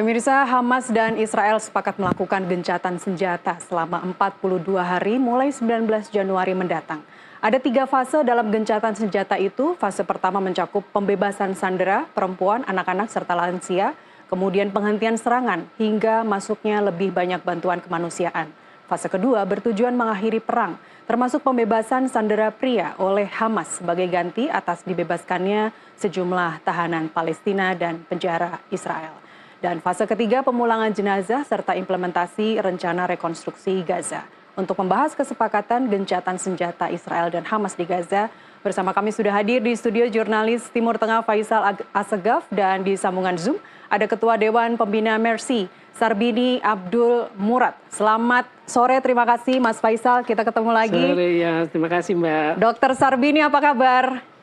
Pemirsa, Hamas dan Israel sepakat melakukan gencatan senjata selama 42 hari mulai 19 Januari mendatang. Ada 3 fase dalam gencatan senjata itu. Fase pertama mencakup pembebasan sandera, perempuan, anak-anak, serta lansia. Kemudian penghentian serangan hingga masuknya lebih banyak bantuan kemanusiaan. Fase kedua bertujuan mengakhiri perang, termasuk pembebasan sandera pria oleh Hamas sebagai ganti atas dibebaskannya sejumlah tahanan Palestina dan penjara Israel. Dan fase ketiga pemulangan jenazah serta implementasi rencana rekonstruksi Gaza. Untuk membahas kesepakatan gencatan senjata Israel dan Hamas di Gaza, bersama kami sudah hadir di studio jurnalis Timur Tengah Faisal Assegaf, dan di sambungan Zoom ada Ketua Dewan Pembina Mercy, Sarbini Abdul Murad. Selamat sore, terima kasih Mas Faisal, kita ketemu lagi. Sore ya, terima kasih Mbak. Dokter Sarbini, apa kabar?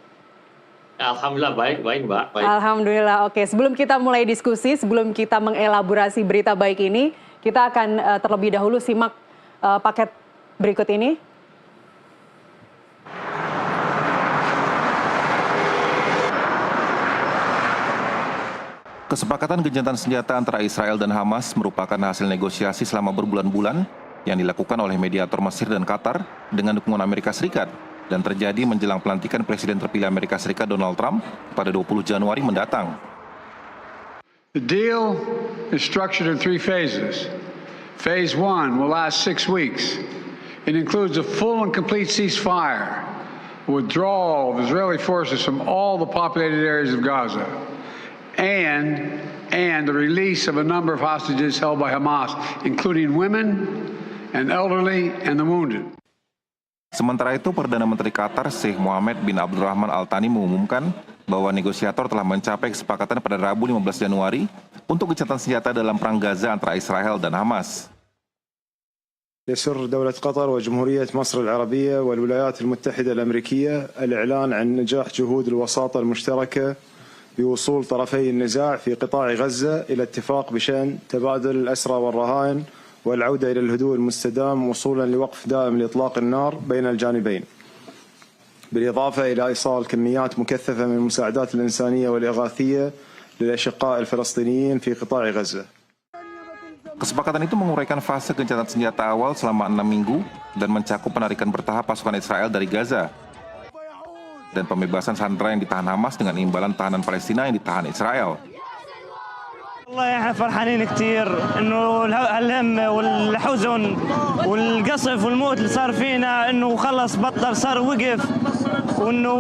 Alhamdulillah baik Mbak. Baik. Alhamdulillah, oke. Sebelum kita mulai diskusi, sebelum kita mengelaborasi berita baik ini, kita akan terlebih dahulu simak paket berikut ini. Kesepakatan gencatan senjata antara Israel dan Hamas merupakan hasil negosiasi selama berbulan-bulan yang dilakukan oleh mediator Mesir dan Qatar dengan dukungan Amerika Serikat dan terjadi menjelang pelantikan Presiden terpilih Amerika Serikat Donald Trump pada 20 Januari mendatang. The deal is structured in 3 phases. Phase 1 will last 6 weeks. It includes a full and complete ceasefire, withdrawal of Israeli forces from all the populated areas of Gaza, and the release of a number of hostages held by Hamas, including women and elderly and the wounded. Sementara itu, Perdana Menteri Qatar Sheikh Mohammed bin Abdulrahman Al Thani mengumumkan bahwa negosiator telah mencapai kesepakatan pada Rabu 15 Januari untuk gencatan senjata dalam perang Gaza antara Israel dan Hamas. يسر دولة قطر وجمهورية مصر العربية والولايات المتحدة الأمريكية الإعلان عن نجاح جهود الوساطة المشتركة بوصول طرفي النزاع في قطاع غزة إلى اتفاق بشأن تبادل الأسرى والرهائن والعودة إلى الهدوء المستدام وصولا لوقف دائم لإطلاق النار بين الجانبين، بالإضافة إلى إيصال كميات مكثفة من المساعدات الإنسانية والإغاثية للأشقاء الفلسطينيين في قطاع غزة. Kesepakatan itu menguraikan fase gencatan senjata awal selama 6 minggu dan mencakup penarikan bertahap pasukan Israel dari Gaza dan pembebasan sandera yang ditahan Hamas dengan imbalan tahanan Palestina yang ditahan Israel. والله احنا فرحانين كثير انه الهم والحزن والقصف والموت اللي صار فينا انه خلص بطل، صار وقف، وانه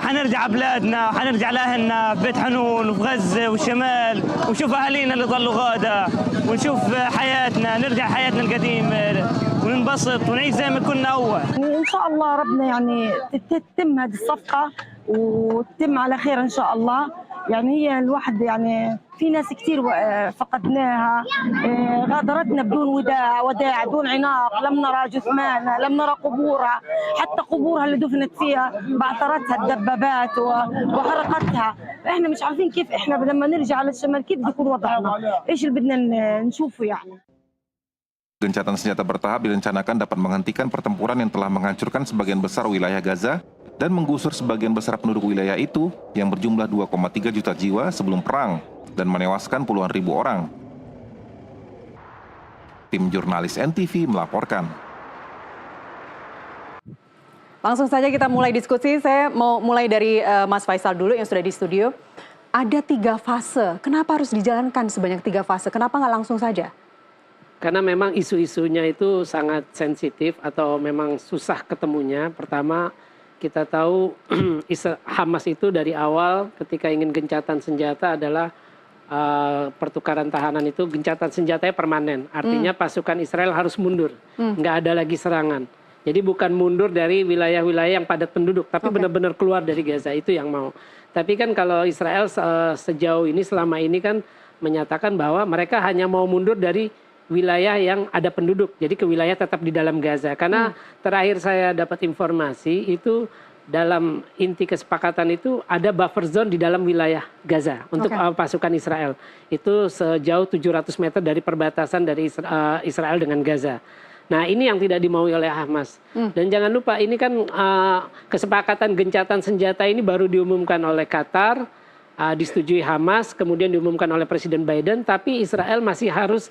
حنرجع بلادنا، حنرجع لاهلنا في بيت حنون وفي غزه والشمال، ونشوف اهالينا اللي ضلوا غاده، ونشوف حياتنا، نرجع حياتنا القديمه وننبسط ونعيش زي ما كنا اول. ان شاء الله ربنا يعني تتم هذه الصفقه وتتم على خير ان شاء الله. يعني هي الواحد يعني في ناس كثير فقدناها، غادرتنا بدون وداع بدون عناق، لم نرى جثمانها، لم نرى قبورها، حتى قبورها اللي دفنت فيها بعثرتها الدبابات وحرقتها. احنا مش عارفين كيف احنا لما نرجع على الشمال كيف بيكون وضعنا، ايش اللي بدنا نشوفه يعني. Gencatan senjata bertahap direncanakan dapat menghentikan pertempuran yang telah menghancurkan sebagian besar wilayah Gaza dan menggusur sebagian besar penduduk wilayah itu yang berjumlah 2,3 juta jiwa sebelum perang dan menewaskan puluhan ribu orang. Tim jurnalis NTV melaporkan. Langsung saja kita mulai diskusi. Saya mau mulai dari Mas Faisal dulu yang sudah di studio. Ada 3 fase. Kenapa harus dijalankan sebanyak 3 fase? Kenapa nggak langsung saja? Karena memang isu-isunya itu sangat sensitif atau memang susah ketemunya. Pertama, kita tahu Hamas itu dari awal ketika ingin gencatan senjata adalah pertukaran tahanan itu gencatan senjatanya permanen. Artinya pasukan Israel harus mundur, nggak ada lagi serangan. Jadi bukan mundur dari wilayah-wilayah yang padat penduduk, tapi benar-benar keluar dari Gaza, itu yang mau. Tapi kan kalau Israel sejauh ini selama ini kan menyatakan bahwa mereka hanya mau mundur dari wilayah yang ada penduduk, jadi ke wilayah tetap di dalam Gaza. Karena terakhir saya dapat informasi itu dalam inti kesepakatan itu ada buffer zone di dalam wilayah Gaza untuk pasukan Israel. Itu sejauh 700 meter dari perbatasan dari Israel dengan Gaza. Nah, ini yang tidak dimaui oleh Hamas. Dan jangan lupa ini kan kesepakatan gencatan senjata ini baru diumumkan oleh Qatar, disetujui Hamas, kemudian diumumkan oleh Presiden Biden, tapi Israel masih harus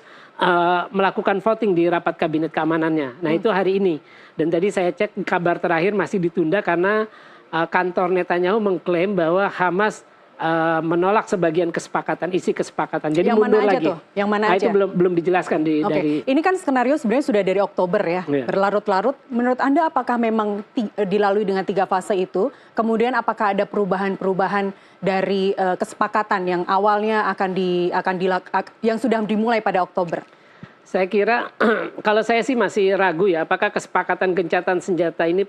melakukan voting di rapat kabinet keamanannya. Nah itu hari ini. Dan tadi saya cek kabar terakhir masih ditunda karena kantor Netanyahu mengklaim bahwa Hamas menolak sebagian kesepakatan, isi kesepakatan. Jadi yang mundur mana aja lagi. tuh? Yang mana aja? Itu belum dijelaskan dari. Ini kan skenario sebenarnya sudah dari Oktober ya, berlarut-larut. Menurut Anda apakah memang dilalui dengan 3 fase itu? Kemudian apakah ada perubahan-perubahan dari kesepakatan yang awalnya yang sudah dimulai pada Oktober? Saya kira kalau saya sih masih ragu ya, apakah kesepakatan gencatan senjata ini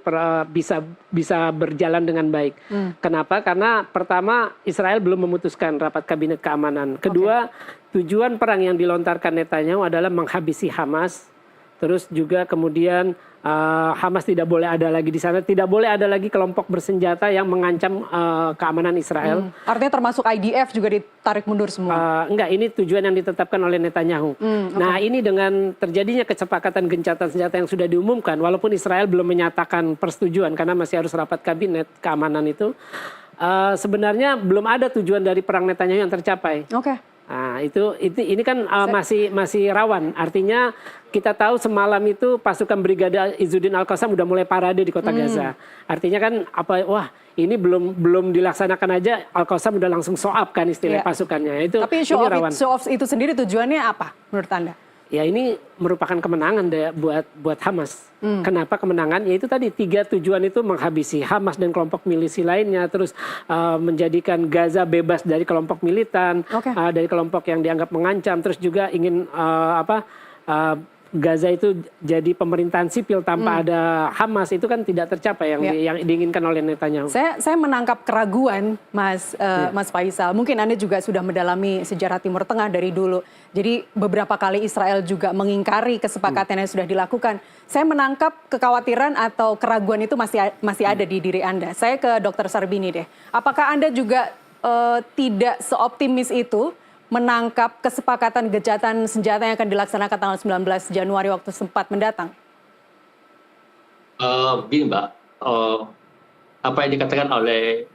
bisa berjalan dengan baik. Kenapa? Karena pertama Israel belum memutuskan rapat kabinet keamanan. Kedua, tujuan perang yang dilontarkan Netanyahu adalah menghabisi Hamas. Terus juga kemudian Hamas tidak boleh ada lagi di sana, tidak boleh ada lagi kelompok bersenjata yang mengancam keamanan Israel. Artinya termasuk IDF juga ditarik mundur semua? Enggak, ini tujuan yang ditetapkan oleh Netanyahu. Nah ini dengan terjadinya kesepakatan gencatan senjata yang sudah diumumkan, walaupun Israel belum menyatakan persetujuan karena masih harus rapat kabinet keamanan itu, sebenarnya belum ada tujuan dari perang Netanyahu yang tercapai. Nah, ini kan masih rawan. Artinya kita tahu semalam itu pasukan Brigade Izzuddin Al-Qassam udah mulai parade di kota Gaza. Artinya kan ini belum dilaksanakan aja Al-Qassam udah langsung show up kan istilah pasukannya. Tapi show off itu sendiri tujuannya apa menurut Anda? Ya ini merupakan kemenangan buat Hamas. Kenapa kemenangan? Ya itu tadi 3 tujuan itu menghabisi Hamas dan kelompok milisi lainnya, terus menjadikan Gaza bebas dari kelompok militan, dari kelompok yang dianggap mengancam, terus juga ingin Gaza itu jadi pemerintahan sipil tanpa ada Hamas, itu kan tidak tercapai yang diinginkan oleh Netanyahu. Saya menangkap keraguan Mas Faisal. Mungkin Anda juga sudah mendalami sejarah Timur Tengah dari dulu. Jadi beberapa kali Israel juga mengingkari kesepakatan yang sudah dilakukan. Saya menangkap kekhawatiran atau keraguan itu masih ada di diri Anda. Saya ke Dr. Sarbini deh. Apakah Anda juga tidak seoptimis itu menangkap kesepakatan gencatan senjata yang akan dilaksanakan tanggal 19 Januari waktu sempat mendatang? Begini Mbak, apa yang dikatakan oleh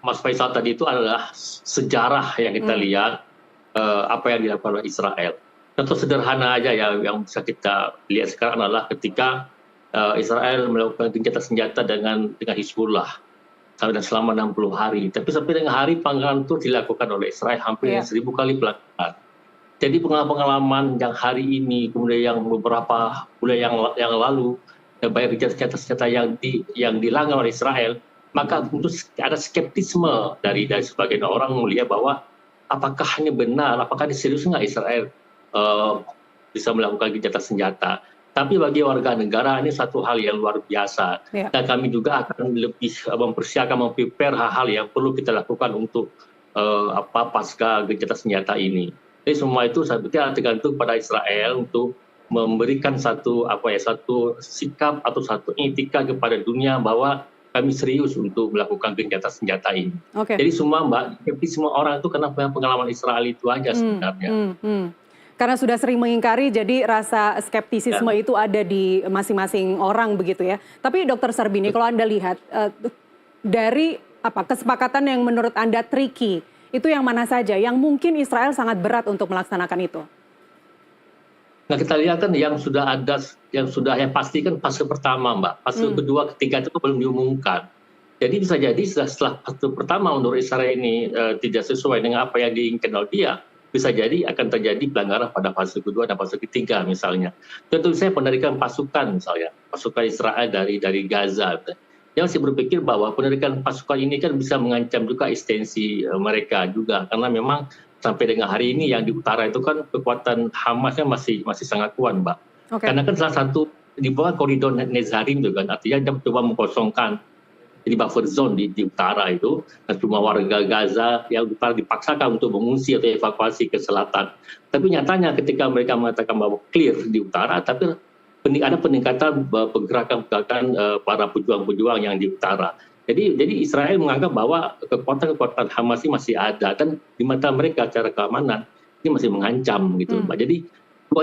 Mas Faisal tadi itu adalah sejarah yang kita lihat apa yang dilakukan oleh Israel. Contoh sederhana aja ya yang bisa kita lihat sekarang adalah ketika Israel melakukan gencatan senjata dengan Hizbullah selama 60 hari. Tapi sampai dengan hari panggilan itu dilakukan oleh Israel hampir 1000 kali pelanggaran. Jadi pengalaman yang hari ini, kemudian yang beberapa bulan yang lalu, banyak senjata-senjata yang dilanggar oleh Israel, maka tentu ada skeptisme dari sebagian orang melihat bahwa apakah ini benar, apakah ini serius nggak Israel bisa melakukan gencatan senjata. Tapi bagi warga negara ini satu hal yang luar biasa. Dan kami juga akan lebih mempersiapkan, memprepare hal-hal yang perlu kita lakukan untuk pasca gencatan senjata ini. Jadi semua itu saya pikir tergantung pada Israel untuk memberikan satu sikap atau satu etika kepada dunia bahwa kami serius untuk melakukan gencatan senjata ini. Jadi semua semua orang itu karena pengalaman Israel itu aja sebenarnya. Karena sudah sering mengingkari, jadi rasa skeptisisme itu ada di masing-masing orang begitu ya. Tapi Dr. Sarbini, kalau Anda lihat dari kesepakatan yang menurut Anda tricky, itu yang mana saja? Yang mungkin Israel sangat berat untuk melaksanakan itu? Nah kita lihat kan yang yang pasti kan fase pertama Mbak. Fase kedua, ketiga itu belum diumumkan. Jadi bisa jadi setelah fase pertama menurut Israel ini tidak sesuai dengan apa yang diinginkan oleh dia, bisa jadi akan terjadi pelanggaran pada fase kedua dan fase ketiga misalnya. Contoh saya penarikan pasukan misalnya, pasukan Israel dari Gaza. Yang saya berpikir bahwa penarikan pasukan ini kan bisa mengancam juga eksistensi mereka juga. Karena memang sampai dengan hari ini yang di utara itu kan kekuatan Hamasnya masih sangat kuat Mbak. Karena kan salah satu di bawah koridor Nezarim juga kan, artinya dia coba mengkosongkan di buffer zone di utara itu, dan semua warga Gaza yang utara dipaksakan untuk mengungsi atau evakuasi ke selatan. Tapi nyatanya ketika mereka mengatakan bahwa clear di utara, tapi ada peningkatan pergerakan para pejuang-pejuang yang di utara. Jadi Israel menganggap bahwa kekuatan Hamas ini masih ada, dan di mata mereka secara keamanan ini masih mengancam gitu, Mbak. Jadi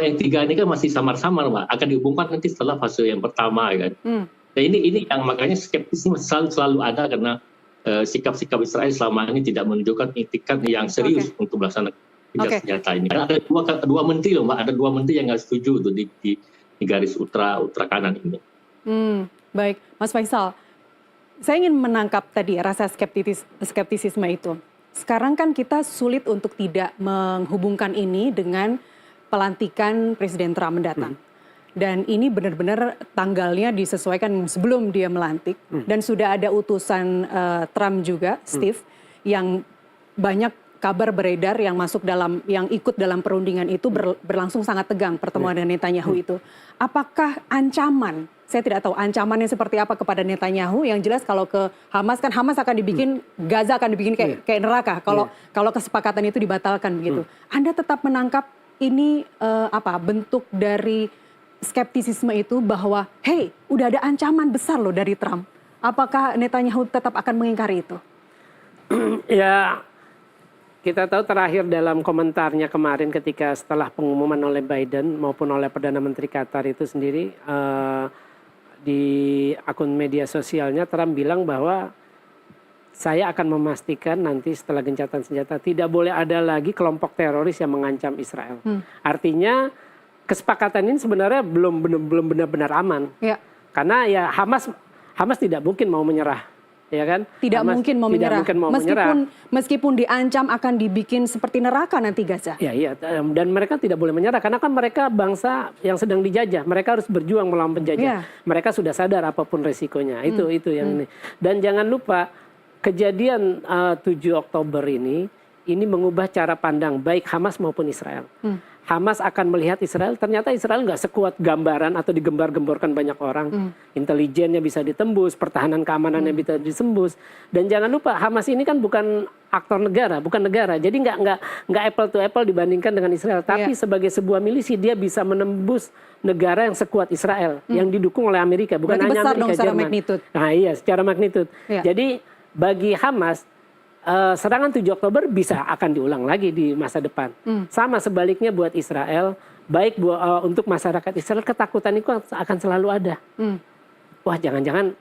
yang tiga ini kan masih samar-samar, Mbak. Akan dihubungkan nanti setelah fase yang pertama kan. Nah ini yang makanya skeptisisme selalu ada karena sikap-sikap Israel selama ini tidak menunjukkan itikat yang serius untuk melaksanakan gencatan senjata ini. Ada dua menteri loh, Mbak, ada 2 menteri yang nggak setuju tuh di garis ultra kanan ini. Baik, Mas Faisal, saya ingin menangkap tadi rasa skeptisisme itu. Sekarang kan kita sulit untuk tidak menghubungkan ini dengan pelantikan Presiden Trump mendatang. Dan ini benar-benar tanggalnya disesuaikan sebelum dia melantik. Dan sudah ada utusan Trump juga, Steve, yang banyak kabar beredar yang ikut dalam perundingan itu berlangsung sangat tegang pertemuan dengan Netanyahu itu. Apakah ancaman? Saya tidak tahu ancamannya seperti apa kepada Netanyahu. Yang jelas kalau ke Hamas, kan Hamas akan dibikin, Gaza akan dibikin kayak neraka kalau kesepakatan itu dibatalkan begitu. Anda tetap menangkap ini bentuk dari skeptisisme itu bahwa hey, udah ada ancaman besar loh dari Trump. Apakah Netanyahu tetap akan mengingkari itu? Ya, kita tahu terakhir dalam komentarnya kemarin ketika setelah pengumuman oleh Biden maupun oleh Perdana Menteri Qatar itu sendiri, di akun media sosialnya Trump bilang bahwa saya akan memastikan nanti setelah gencatan senjata tidak boleh ada lagi kelompok teroris yang mengancam Israel. Artinya kesepakatan ini sebenarnya belum benar-benar aman. Ya. Karena ya Hamas tidak mungkin mau menyerah. Ya kan? Tidak mungkin mau menyerah. Meskipun diancam akan dibikin seperti neraka nanti Gaza. Iya, dan mereka tidak boleh menyerah karena kan mereka bangsa yang sedang dijajah. Mereka harus berjuang melawan penjajah. Mereka sudah sadar apapun resikonya. Itu yang ini. Dan jangan lupa kejadian 7 Oktober ini mengubah cara pandang baik Hamas maupun Israel. Hamas akan melihat Israel, ternyata Israel nggak sekuat gambaran atau digembar-gemborkan banyak orang. Intelijennya bisa ditembus, pertahanan keamanannya bisa ditembus. Dan jangan lupa Hamas ini kan bukan aktor negara, bukan negara. Jadi nggak apple to apple dibandingkan dengan Israel. Tapi sebagai sebuah milisi dia bisa menembus negara yang sekuat Israel, yang didukung oleh Amerika, bukan berarti hanya besar Amerika, dong secara Jerman. magnitud. Nah iya, secara magnitud. Jadi bagi Hamas, serangan 7 Oktober bisa akan diulang lagi di masa depan. Sama sebaliknya buat Israel, baik untuk masyarakat Israel, ketakutan itu akan selalu ada. Wah, jangan-jangan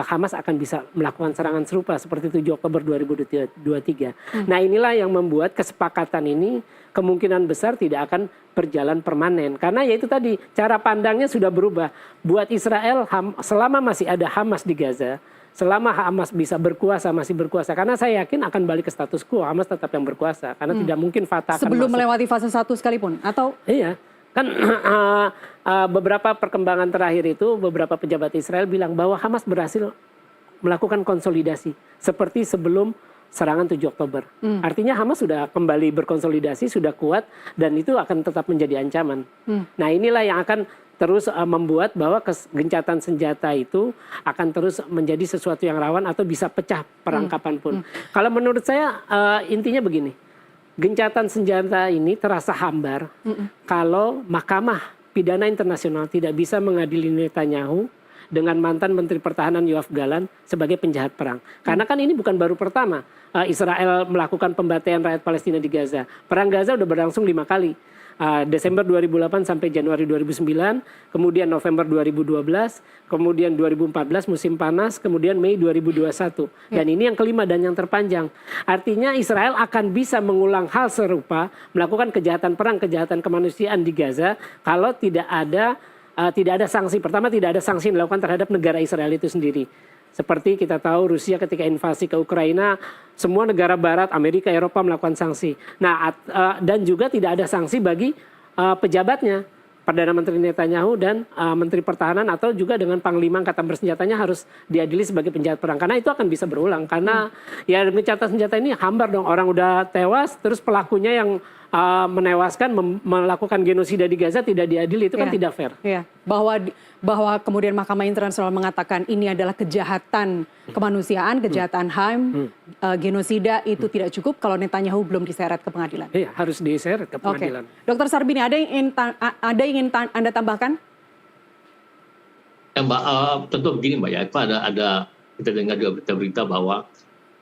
Hamas akan bisa melakukan serangan serupa seperti 7 Oktober 2023. Nah, inilah yang membuat kesepakatan ini kemungkinan besar tidak akan berjalan permanen. Karena ya itu tadi, cara pandangnya sudah berubah. Buat Israel, selama masih ada Hamas di Gaza, selama Hamas bisa berkuasa, masih berkuasa. Karena saya yakin akan balik ke status quo, Hamas tetap yang berkuasa. Karena tidak mungkin Fatah akan sebelum masuk. Melewati fase 1 sekalipun? Atau? Iya, kan beberapa perkembangan terakhir itu, beberapa pejabat Israel bilang bahwa Hamas berhasil melakukan konsolidasi. Seperti sebelum serangan 7 Oktober. Artinya Hamas sudah kembali berkonsolidasi, sudah kuat, dan itu akan tetap menjadi ancaman. Nah inilah yang akan terus membuat bahwa gencatan senjata itu akan terus menjadi sesuatu yang rawan atau bisa pecah perang kapanpun. Kalau menurut saya intinya begini, gencatan senjata ini terasa hambar kalau Mahkamah Pidana Internasional tidak bisa mengadili Netanyahu dengan mantan Menteri Pertahanan Yoav Gallant sebagai penjahat perang. Karena kan ini bukan baru pertama Israel melakukan pembantaian rakyat Palestina di Gaza. Perang Gaza udah berlangsung 5 kali. Desember 2008 sampai Januari 2009, kemudian November 2012, kemudian 2014 musim panas, kemudian Mei 2021. Dan ini yang kelima dan yang terpanjang. Artinya Israel akan bisa mengulang hal serupa, melakukan kejahatan perang, kejahatan kemanusiaan di Gaza kalau tidak ada sanksi. Pertama, tidak ada sanksi yang dilakukan terhadap negara Israel itu sendiri. Seperti kita tahu Rusia ketika invasi ke Ukraina, semua negara barat, Amerika, Eropa melakukan sanksi. Nah, dan juga tidak ada sanksi bagi pejabatnya, Perdana Menteri Netanyahu dan Menteri Pertahanan atau juga dengan Panglima Angkatan Bersenjatanya harus diadili sebagai penjahat perang. Karena itu akan bisa berulang. Karena ya gencatan senjata ini hambar dong. Orang udah tewas, terus pelakunya yang menewaskan, melakukan genosida di Gaza tidak diadili, itu kan tidak fair. Ya. Bahwa kemudian Mahkamah Internasional mengatakan ini adalah kejahatan kemanusiaan, kejahatan HAM, genosida itu tidak cukup kalau Netanyahu belum diseret ke pengadilan. Iya, harus diseret ke pengadilan. Dr. Sarbini, ada yang ingin Anda tambahkan? Ya, Mbak, tentu begini Mbak ya, ada kita dengar juga berita-berita bahwa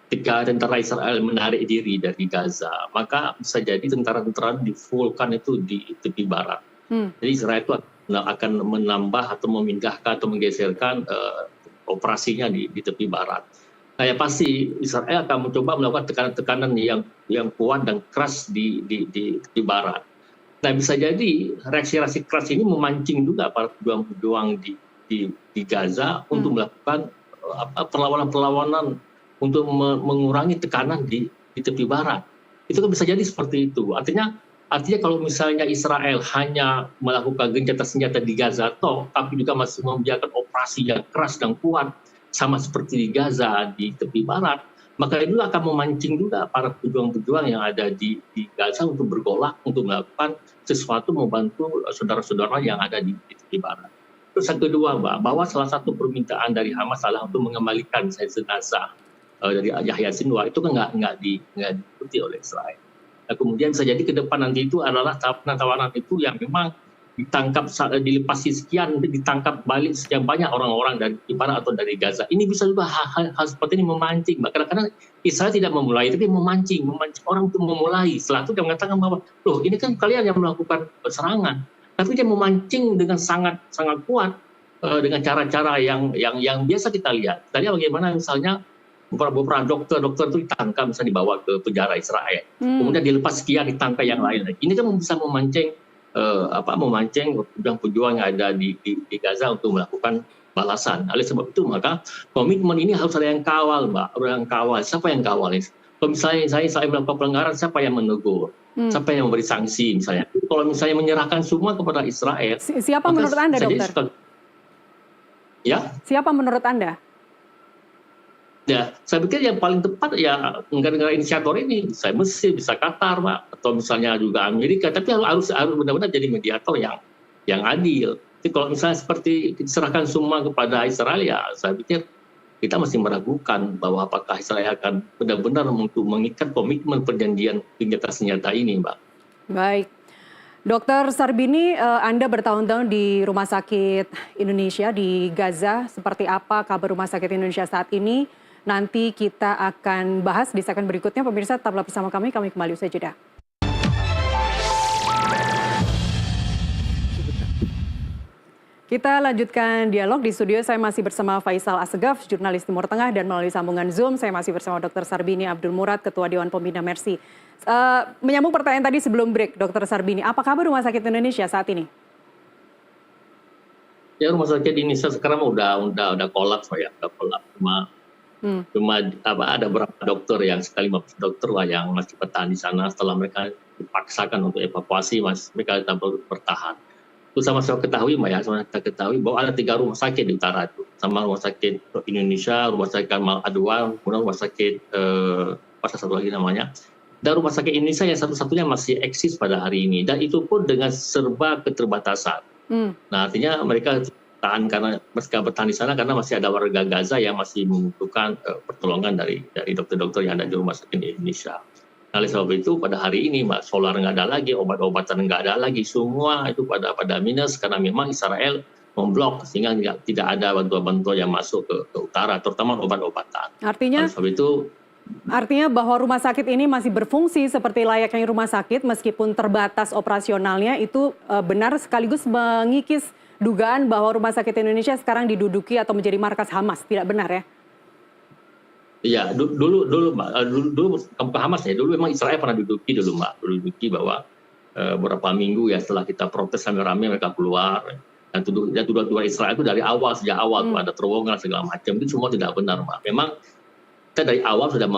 ketika tentara Israel menarik diri dari Gaza, maka bisa jadi tentara-tentara di Vulkan itu di tepi barat. Jadi Israel itu akan menambah atau memindahkan atau menggeserkan operasinya di tepi barat. Nah, ya pasti Israel akan mencoba melakukan tekanan-tekanan yang kuat dan keras di Barat. Nah, bisa jadi reaksi-reaksi keras ini memancing juga para pejuang-pejuang di Gaza untuk melakukan perlawanan-perlawanan untuk mengurangi tekanan di tepi Barat. Itu kan bisa jadi seperti itu. Artinya kalau misalnya Israel hanya melakukan gencatan senjata di Gaza tapi juga masih membiarkan operasi yang keras dan kuat sama seperti di Gaza di tepi Barat, maka itu akan memancing juga para pejuang-pejuang yang ada di Gaza untuk bergolak, untuk melakukan sesuatu membantu saudara-saudara yang ada di tepi Barat. Terus yang kedua, Mbak, bahwa salah satu permintaan dari Hamas adalah untuk mengembalikan jenazah dari Yahya Sinwar, itu kan nggak diikuti oleh Israel. Nah, kemudian bisa jadi ke depan nanti itu adalah tawanan itu yang memang ditangkap, dilepasi sekian, ditangkap balik sekian banyak orang-orang dari Barat atau dari Gaza. Ini bisa juga hal seperti ini memancing. Kadang-kadang Israel tidak memulai, tapi memancing orang untuk memulai. Setelah itu dia mengatakan bahwa, loh ini kan kalian yang melakukan serangan. Tapi dia memancing dengan sangat kuat dengan cara-cara yang biasa kita lihat. Tadi bagaimana misalnya beberapa dokter itu ditangkap, misalnya dibawa ke penjara Israel. Kemudian dilepas sekian, ditangkap yang lain. Ini kan bisa memancing pejuang-pejuang yang ada di Gaza untuk melakukan balasan. Oleh sebab itu maka komitmen ini harus ada yang kawal, Mbak. Ada yang kawal. Siapa yang kawal? Kalau misalnya saya melakukan pelanggaran, siapa yang menegur? Siapa yang memberi sanksi misalnya? Kalau misalnya menyerahkan semua kepada Israel. Siapa menurut Anda, Dokter? Ya? Siapa menurut Anda? Ya, saya pikir yang paling tepat ya negara-negara inisiator ini, bisa Mesir, bisa Qatar, Pak, atau misalnya juga Amerika. Tapi harus benar-benar jadi mediator yang adil. Jadi kalau misalnya seperti diserahkan semua kepada Israel, ya saya pikir kita masih meragukan bahwa apakah Israel akan benar-benar untuk mengikat komitmen perjanjian gencatan senjata ini, Mbak. Baik. Dokter Sarbini, Anda bertahun-tahun di Rumah Sakit Indonesia di Gaza. Seperti apa kabar Rumah Sakit Indonesia saat ini? Nanti kita akan bahas di segmen berikutnya. Pemirsa, tetaplah bersama kami kembali usai jeda. Kita lanjutkan dialog di studio. Saya masih bersama Faisal Assegaf, jurnalis Timur Tengah, dan melalui sambungan Zoom saya masih bersama Dr. Sarbini Abdul Murad, Ketua Dewan Pembina Mercy. Menyambung pertanyaan tadi sebelum break, Dr. Sarbini, apa kabar Rumah Sakit Indonesia saat ini? Ya, Rumah Sakit Indonesia sekarang udah kolaps, ya, udah kolaps. Cuma ada beberapa dokter yang dokter lah yang masih bertahan di sana. Setelah mereka dipaksakan untuk evakuasi, mereka tetap bertahan. Itu sama-sama ketahui, Mbak, ya, sama kita ketahui bahwa ada 3 rumah sakit di utara itu, sama Rumah Sakit Indonesia, Rumah Sakit Kamal Adwan, kemudian Rumah Sakit satu lagi namanya. Dan Rumah Sakit Indonesia yang satu-satunya masih eksis pada hari ini, dan itu pun dengan serba keterbatasan. Nah, artinya mereka bertahan di sana karena masih ada warga Gaza yang masih membutuhkan pertolongan dari dokter-dokter yang ada di Rumah Sakit Indonesia. Nah, oleh sebab itu pada hari ini, Mbak, solar nggak ada lagi, obat-obatan nggak ada lagi, semua itu pada minus karena memang Israel memblok sehingga tidak ada bantuan-bantuan yang masuk ke utara, terutama obat-obatan. Artinya bahwa rumah sakit ini masih berfungsi seperti layaknya rumah sakit meskipun terbatas operasionalnya, itu benar, sekaligus mengikis dugaan bahwa Rumah Sakit Indonesia sekarang diduduki atau menjadi markas Hamas, tidak benar ya? Iya, dulu bukan Hamas ya, dulu memang Israel pernah duduki Mbak, bahwa beberapa minggu ya setelah kita protes rame-rame mereka keluar, dan tuduhan Israel itu dari awal, sejak awal tuh ada terowongan segala macam, itu semua tidak benar, Mbak. Memang kita dari awal sudah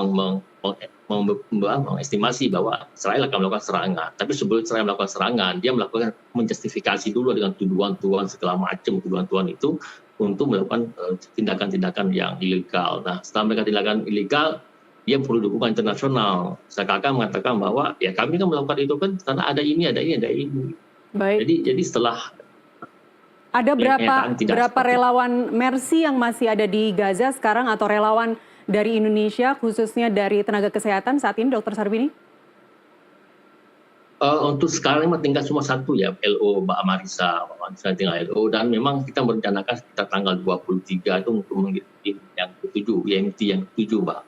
mengestimasi bahwa Israel akan melakukan serangan. Tapi sebelum Israel melakukan serangan, dia melakukan menjustifikasi dulu dengan tuduhan-tuduhan segala macam, tuduhan-tuduhan itu untuk melakukan tindakan-tindakan yang ilegal. Nah, setelah mereka tindakan ilegal, dia perlu dukungan internasional. Seakan-akan mengatakan bahwa ya kami kan melakukan itu kan karena ada ini. Baik. Jadi setelah ada berapa relawan Mercy yang masih ada di Gaza sekarang atau relawan dari Indonesia, khususnya dari tenaga kesehatan saat ini, Dr. Sarbini? Untuk sekarang memang tinggal cuma satu ya, LO Mbak Marisa tinggal LO, dan memang kita merencanakan sekitar tanggal 23 itu untuk mengirim yang ke-7, IMT yang ke-7, Mbak.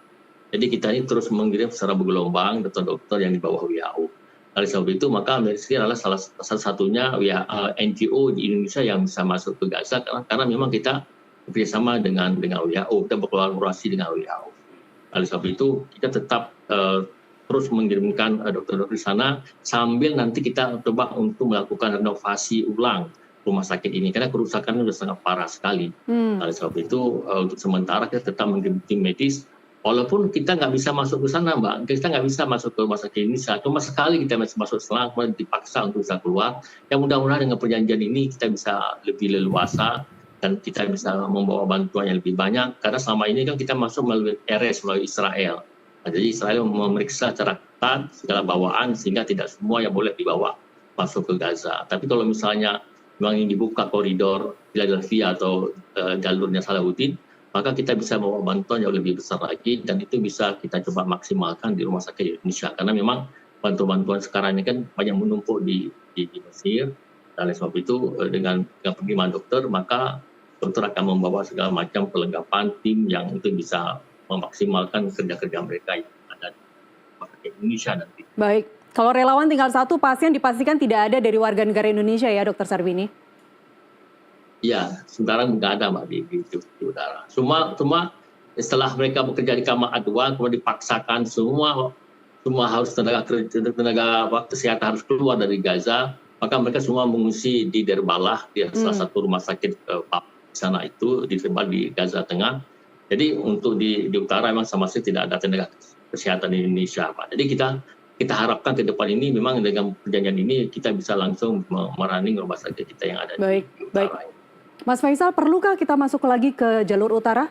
Jadi kita ini terus mengirim secara bergelombang dokter-dokter yang di bawah WHO. Oleh sebab itu maka Mercy adalah salah satunya NGO di Indonesia yang bisa masuk ke Gaza karena memang kita bekerjasama dengan WHO, kita berkolaborasi dengan WHO. Oleh sebab itu kita tetap terus mengirimkan dokter-dokter di sana sambil nanti kita coba untuk melakukan renovasi ulang rumah sakit ini karena kerusakan sudah sangat parah sekali. Oleh sebab itu untuk sementara kita tetap mengirim tim medis walaupun kita nggak bisa masuk ke sana, Mbak. Kita nggak bisa masuk ke rumah sakit ini. Cuma sekali kita masuk selang, kemudian dipaksa untuk bisa keluar. Ya mudah-mudahan dengan perjanjian ini kita bisa lebih leluasa dan kita bisa membawa bantuan yang lebih banyak. Karena selama ini kan kita masuk melalui RS, melalui Israel. Nah, jadi Israel memeriksa secara ketat segala bawaan sehingga tidak semua yang boleh dibawa masuk ke Gaza. Tapi kalau misalnya memang ini dibuka koridor Philadelphia atau jalurnya Salahuddin, maka kita bisa membawa bantuan yang lebih besar lagi dan itu bisa kita coba maksimalkan di rumah sakit Indonesia. Karena memang bantuan-bantuan sekarang ini kan banyak menumpuk di Mesir. Dan oleh sebab itu dengan pergiman dokter, maka dokter akan membawa segala macam perlengkapan tim yang itu bisa memaksimalkan kerja-kerja mereka yang ada di Indonesia nanti. Baik, kalau relawan tinggal satu pasien dipastikan tidak ada dari warga negara Indonesia ya, Dokter Sarbini? Iya, sekarang nggak ada Mbak di udara. Cuma setelah mereka bekerja di kamar A2, kemudian dipaksakan semua harus tenaga kesehatan harus keluar dari Gaza, maka mereka semua mengungsi di Derbalah, di salah satu rumah sakit di sana itu di Gaza Tengah. Jadi untuk di utara memang sama sekali tidak ada tenaga kesehatan di Indonesia, Pak. Jadi kita harapkan ke depan ini memang dengan perjanjian ini kita bisa langsung merunning rumah sakit kita yang ada di utara. Mas Faisal, perlukah kita masuk lagi ke jalur utara?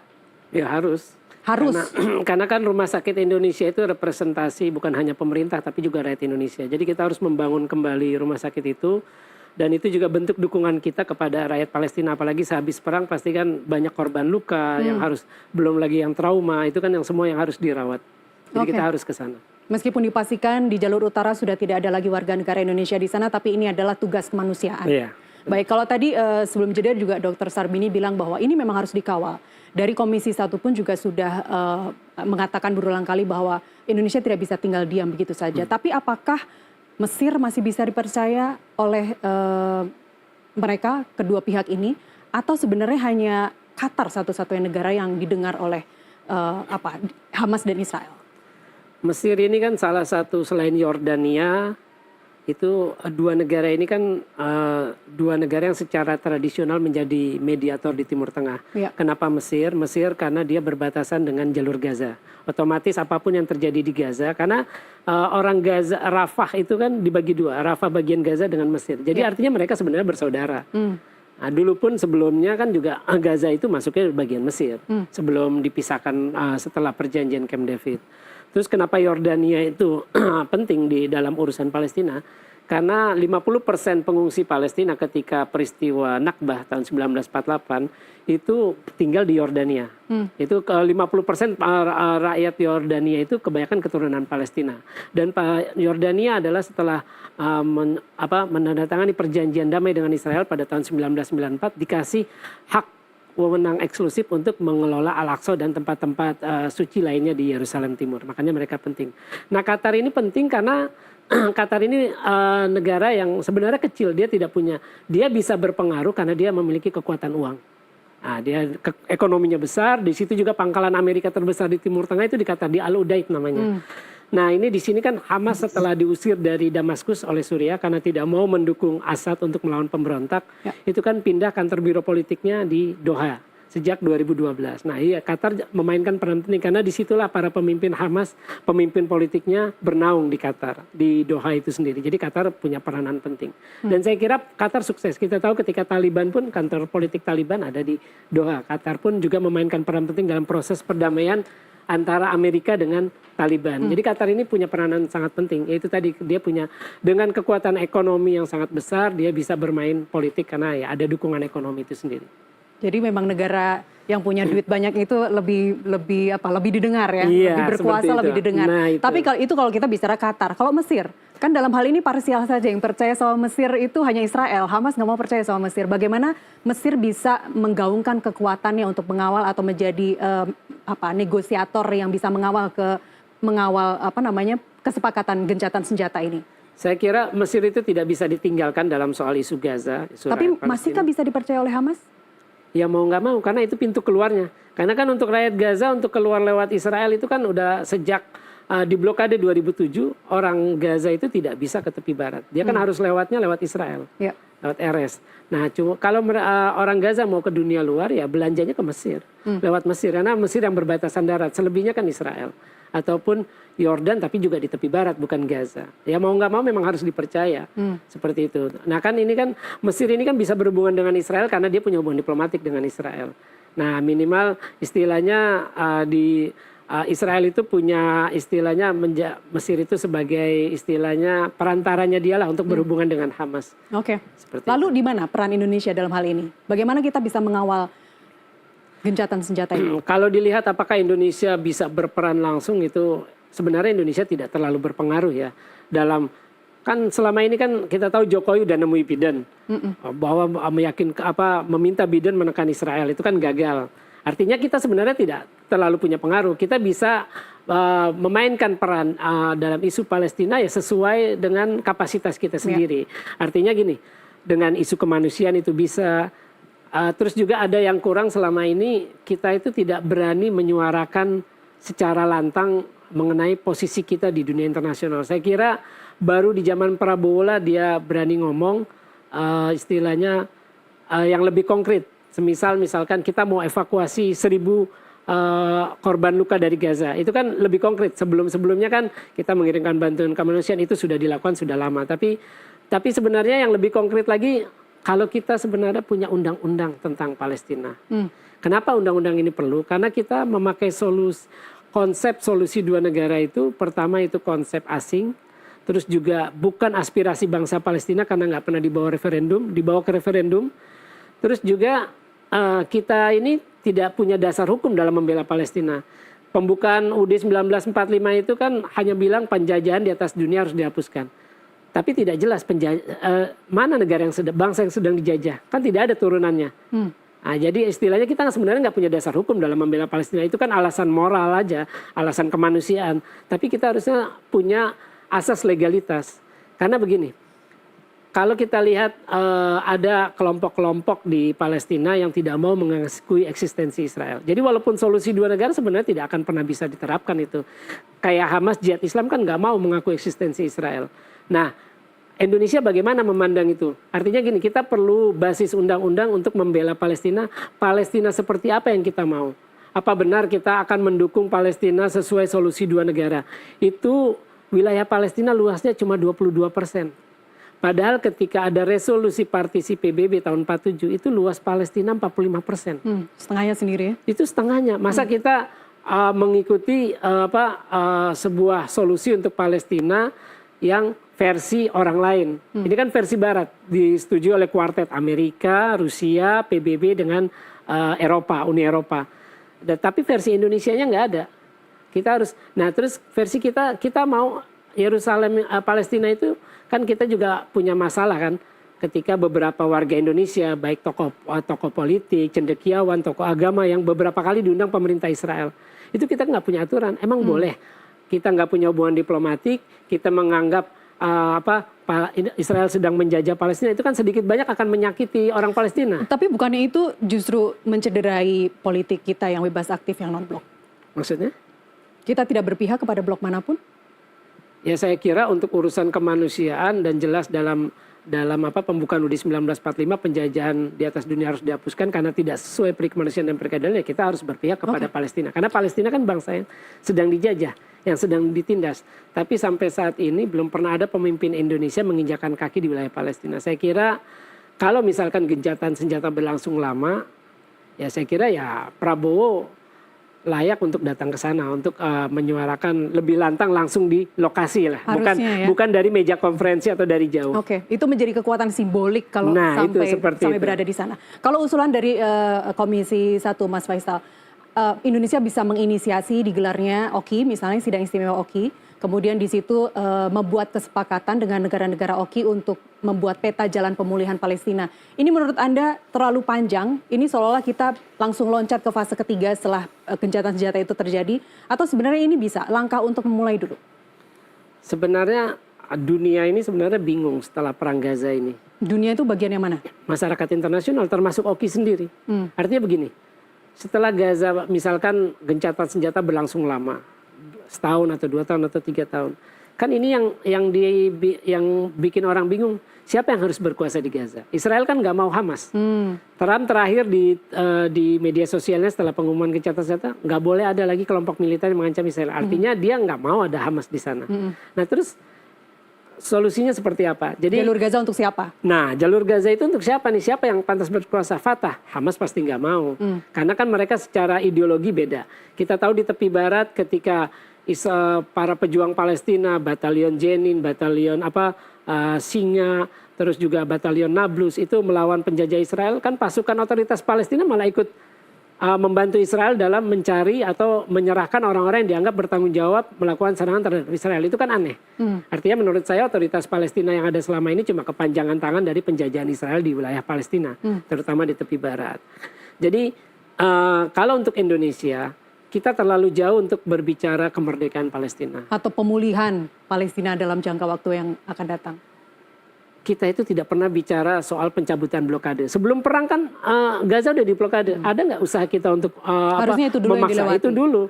Ya harus. Harus. Karena kan rumah sakit Indonesia itu representasi bukan hanya pemerintah tapi juga rakyat Indonesia. Jadi kita harus membangun kembali rumah sakit itu. Dan itu juga bentuk dukungan kita kepada rakyat Palestina. Apalagi sehabis perang pasti kan banyak korban luka yang harus, belum lagi yang trauma. Itu kan yang semua yang harus dirawat. Jadi kita harus ke sana. Meskipun dipastikan di jalur utara sudah tidak ada lagi warga negara Indonesia di sana, tapi ini adalah tugas kemanusiaan. Iya. Baik, kalau tadi sebelum jeda juga Dr. Sarbini bilang bahwa ini memang harus dikawal. Dari Komisi 1 pun juga sudah mengatakan berulang kali bahwa Indonesia tidak bisa tinggal diam begitu saja. Tapi apakah Mesir masih bisa dipercaya oleh mereka, kedua pihak ini, atau sebenarnya hanya Qatar satu-satunya negara yang didengar oleh Hamas dan Israel? Mesir ini kan salah satu selain Yordania, itu dua negara ini kan dua negara yang secara tradisional menjadi mediator di Timur Tengah. Ya. Kenapa Mesir? Mesir karena dia berbatasan dengan jalur Gaza. Otomatis apapun yang terjadi di Gaza, karena orang Gaza, Rafah itu kan dibagi dua, Rafah bagian Gaza dengan Mesir. Jadi artinya mereka sebenarnya bersaudara. Nah, dulu pun sebelumnya kan juga Gaza itu masuknya bagian Mesir sebelum dipisahkan setelah perjanjian Camp David. Terus kenapa Yordania itu penting di dalam urusan Palestina? Karena 50% pengungsi Palestina ketika peristiwa Nakbah tahun 1948 itu tinggal di Yordania. Itu 50% rakyat Yordania itu kebanyakan keturunan Palestina. Dan Yordania adalah setelah menandatangani perjanjian damai dengan Israel pada tahun 1994 dikasih hak wewenang eksklusif untuk mengelola Al-Aqsa dan tempat-tempat suci lainnya di Yerusalem Timur. Makanya mereka penting. Nah, Qatar ini penting karena Qatar ini negara yang sebenarnya kecil, dia tidak punya, dia bisa berpengaruh karena dia memiliki kekuatan uang. Nah, dia ekonominya besar, di situ juga pangkalan Amerika terbesar di Timur Tengah itu di Qatar, di Al-Udaid namanya. Nah, ini di sini kan Hamas setelah diusir dari Damaskus oleh Suriah karena tidak mau mendukung Assad untuk melawan pemberontak, itu kan pindah kantor biro politiknya di Doha sejak 2012. Nah, iya, Qatar memainkan peran penting karena disitulah para pemimpin Hamas, pemimpin politiknya bernaung di Qatar, di Doha itu sendiri. Jadi Qatar punya peranan penting. Dan saya kira Qatar sukses. Kita tahu ketika Taliban pun, kantor politik Taliban ada di Doha. Qatar pun juga memainkan peran penting dalam proses perdamaian antara Amerika dengan Taliban. Jadi Qatar ini punya peranan sangat penting. Yaitu tadi dia punya, dengan kekuatan ekonomi yang sangat besar, dia bisa bermain politik karena ya ada dukungan ekonomi itu sendiri. Jadi memang negara yang punya duit banyak itu lebih didengar ya, lebih berkuasa, lebih didengar. Nah, tapi kalau kita bicara Qatar, kalau Mesir, kan dalam hal ini parsial saja, yang percaya sama Mesir itu hanya Israel. Hamas nggak mau percaya sama Mesir. Bagaimana Mesir bisa menggaungkan kekuatannya untuk mengawal atau menjadi negosiator yang bisa mengawal kesepakatan gencatan senjata ini? Saya kira Mesir itu tidak bisa ditinggalkan dalam soal isu Gaza. Tapi masihkah bisa dipercaya oleh Hamas? Ya mau nggak mau, karena itu pintu keluarnya. Karena kan untuk rakyat Gaza, untuk keluar lewat Israel itu kan udah sejak di blokade 2007, orang Gaza itu tidak bisa ke tepi barat. Dia kan harus lewatnya lewat Israel, lewat RS. Nah, cuma kalau orang Gaza mau ke dunia luar, ya belanjanya ke Mesir, lewat Mesir. Karena Mesir yang berbatasan darat, selebihnya kan Israel. Ataupun Yordan, tapi juga di tepi barat, bukan Gaza. Ya mau nggak mau memang harus dipercaya, seperti itu. Nah kan ini kan, Mesir ini kan bisa berhubungan dengan Israel karena dia punya hubungan diplomatik dengan Israel. Nah minimal istilahnya di Israel itu punya istilahnya Mesir itu sebagai istilahnya perantaranya dialah untuk berhubungan dengan Hamas. Oke. Lalu di mana peran Indonesia dalam hal ini? Bagaimana kita bisa mengawal gencatan senjata ini? Kalau dilihat apakah Indonesia bisa berperan langsung, itu sebenarnya Indonesia tidak terlalu berpengaruh ya. Dalam kan selama ini kan kita tahu Jokowi udah nemui Biden bahwa meminta Biden menekan Israel, itu kan gagal. Artinya kita sebenarnya tidak terlalu punya pengaruh. Kita bisa memainkan peran dalam isu Palestina ya sesuai dengan kapasitas kita sendiri. Artinya gini, dengan isu kemanusiaan itu bisa. Terus juga ada yang kurang selama ini, kita itu tidak berani menyuarakan secara lantang mengenai posisi kita di dunia internasional. Saya kira baru di zaman Prabowo lah dia berani ngomong istilahnya yang lebih konkret. Misalkan kita mau evakuasi 1.000 korban luka dari Gaza. Itu kan lebih konkret. Sebelumnya kan kita mengirimkan bantuan kemanusiaan, itu sudah dilakukan sudah lama. Tapi sebenarnya yang lebih konkret lagi, kalau kita sebenarnya punya undang-undang tentang Palestina. Kenapa undang-undang ini perlu? Karena kita memakai konsep solusi dua negara itu, pertama itu konsep asing, terus juga bukan aspirasi bangsa Palestina karena nggak pernah dibawa ke referendum. Terus juga kita ini tidak punya dasar hukum dalam membela Palestina. Pembukaan UUD 1945 itu kan hanya bilang penjajahan di atas dunia harus dihapuskan. Tapi tidak jelas mana negara bangsa yang sedang dijajah. Kan tidak ada turunannya. Nah, jadi istilahnya kita sebenarnya nggak punya dasar hukum dalam membela Palestina. Itu kan alasan moral aja, alasan kemanusiaan. Tapi kita harusnya punya asas legalitas. Karena begini, kalau kita lihat ada kelompok-kelompok di Palestina yang tidak mau mengakui eksistensi Israel. Jadi walaupun solusi dua negara sebenarnya tidak akan pernah bisa diterapkan itu. Kayak Hamas, Jihad Islam kan nggak mau mengakui eksistensi Israel. Nah, Indonesia bagaimana memandang itu? Artinya gini, kita perlu basis undang-undang untuk membela Palestina. Palestina seperti apa yang kita mau? Apa benar kita akan mendukung Palestina sesuai solusi dua negara? Itu wilayah Palestina luasnya cuma 22%. Padahal ketika ada resolusi partisi PBB tahun 47 itu luas Palestina 45%. Setengahnya sendiri ya? Itu setengahnya. Masa kita mengikuti sebuah solusi untuk Palestina yang versi orang lain. Ini kan versi Barat, disetujui oleh kuartet Amerika, Rusia, PBB dengan Eropa, Uni Eropa. Tapi versi Indonesianya nggak ada. Kita harus. Nah terus versi kita mau Yerusalem Palestina itu kan kita juga punya masalah kan. Ketika beberapa warga Indonesia, baik tokoh politik, cendekiawan, tokoh agama yang beberapa kali diundang pemerintah Israel, itu kita nggak punya aturan. Emang boleh? Kita nggak punya hubungan diplomatik, kita menganggap Israel sedang menjajah Palestina, itu kan sedikit banyak akan menyakiti orang Palestina. Tapi bukannya itu justru mencederai politik kita yang bebas aktif yang non-blok? Maksudnya? Kita tidak berpihak kepada blok manapun? Ya saya kira untuk urusan kemanusiaan dan jelas dalam pembukaan UUD 1945 penjajahan di atas dunia harus dihapuskan karena tidak sesuai perikemanusiaan dan perkeadilan, ya kita harus berpihak kepada Palestina. Karena Palestina kan bangsa yang sedang dijajah, yang sedang ditindas. Tapi sampai saat ini belum pernah ada pemimpin Indonesia menginjakan kaki di wilayah Palestina. Saya kira kalau misalkan gencatan senjata berlangsung lama, ya saya kira ya Prabowo layak untuk datang ke sana untuk menyuarakan lebih lantang langsung di lokasi lah, bukan dari meja konferensi atau dari jauh. Oke, itu menjadi kekuatan simbolik kalau sampai berada di sana. Kalau usulan dari Komisi 1 Mas Faisal, Indonesia bisa menginisiasi digelarnya OKI, misalnya sidang istimewa OKI, kemudian di situ membuat kesepakatan dengan negara-negara OKI untuk membuat peta jalan pemulihan Palestina. Ini menurut Anda terlalu panjang? Ini seolah-olah kita langsung loncat ke fase ketiga setelah gencatan senjata itu terjadi? Atau sebenarnya ini bisa langkah untuk memulai dulu? Sebenarnya dunia ini sebenarnya bingung setelah perang Gaza ini. Dunia itu bagian yang mana? Masyarakat internasional termasuk OKI sendiri. Artinya begini, setelah Gaza misalkan gencatan senjata berlangsung lama, setahun atau 2 tahun atau 3 tahun, kan ini yang bikin orang bingung, siapa yang harus berkuasa di Gaza? Israel kan nggak mau Hamas. Trump terakhir di media sosialnya setelah pengumuman gencatan senjata, nggak boleh ada lagi kelompok militer yang mengancam Israel. Artinya dia nggak mau ada Hamas di sana. Nah terus solusinya seperti apa? Jadi Jalur Gaza untuk siapa? Nah, jalur Gaza itu untuk siapa nih? Siapa yang pantas berkuasa? Fatah. Hamas pasti nggak mau. Karena kan mereka secara ideologi beda. Kita tahu di tepi barat ketika para pejuang Palestina, batalion Jenin, batalion Singa, terus juga batalion Nablus itu melawan penjajah Israel, kan pasukan otoritas Palestina malah ikut membantu Israel dalam mencari atau menyerahkan orang-orang yang dianggap bertanggung jawab melakukan serangan terhadap Israel. Itu kan aneh. Artinya menurut saya otoritas Palestina yang ada selama ini cuma kepanjangan tangan dari penjajahan Israel di wilayah Palestina, terutama di tepi barat. Jadi kalau untuk Indonesia, kita terlalu jauh untuk berbicara kemerdekaan Palestina. Atau pemulihan Palestina dalam jangka waktu yang akan datang. Kita itu tidak pernah bicara soal pencabutan blokade. Sebelum perang kan Gaza udah diblokade. Ada nggak usaha kita untuk Harusnya itu dulu yang dilewati. Itu dulu.